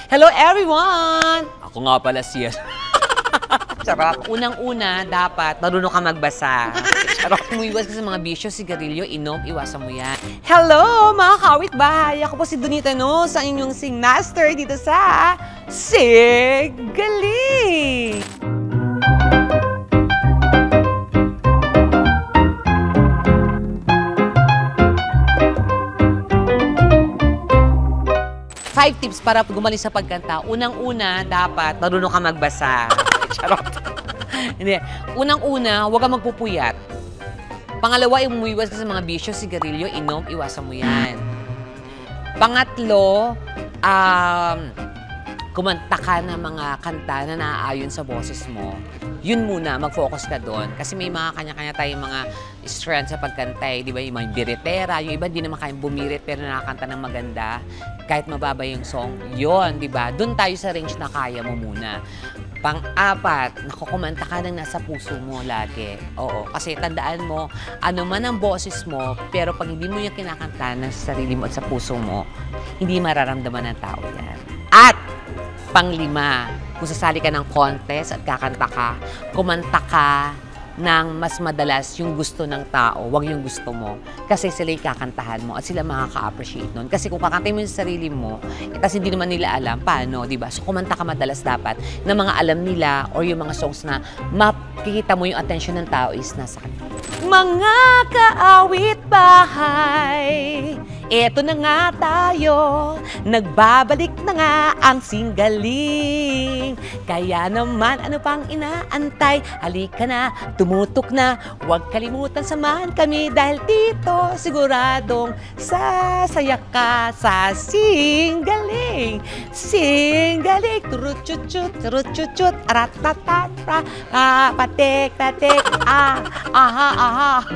Hello everyone! Ako nga pala siya. Charot. Unang-una, dapat marunong ka magbasa. Charot. Umiwas ka sa mga bisyo, sigarilyo, inom, iwasan mo yan. Hello mga kawit-bahay! Ako po si Donita No, sa inyong sing master dito sa Sigaling! Five tips para gumaling sa pagkanta. Unang-una, dapat marunong ka magbasa. Charot. Hindi. Unang-una, huwag kang magpupuyat. Pangalawa, umuiwas ka sa mga bisyo, sigarilyo, inom, iwasan mo yan. Pangatlo, kumanta ka ng mga kanta na naaayon sa boses mo. Yun muna, mag-focus ka doon. Kasi may mga kanya-kanya tayong mga strength sa pagkanta. Di ba? Yung mga biritera, yung iba di naman kayang bumirit pero nakakanta ng maganda. Kahit mababa yung song, yun, di ba? Doon tayo sa range na kaya mo muna. Pang-apat, nakukumanta ka ng nasa puso mo lagi. Oo, kasi tandaan mo, ano man ang boses mo, pero pag hindi mo yung kinakanta ng sarili mo at sa puso mo, hindi mararamdaman ng tao yan. At pang-lima, kung sasali ka ng contest at kakanta ka, kumanta ka ng mas madalas yung gusto ng tao, wag yung gusto mo. Kasi sila yung kakantahan mo at sila makaka-appreciate nun. Kasi kung kakantay mo yung sarili mo, kasi hindi naman nila alam, paano, di ba? So kumanta ka madalas dapat na mga alam nila or yung mga songs na makikita mo yung attention ng tao is nasa kanila. Mga kaawit-bahay, eto na nga tayo, nagbabalik na nga ang Sigaling. Kaya naman, ano pang inaantay? Halika na, tumutok na, huwag kalimutan samahan kami dahil dito siguradong sasaya ka sa Sigaling. Sigaling, turut-chut-chut, turut-chut-chut, arat-tat-tat, patek-patek, aha, aha.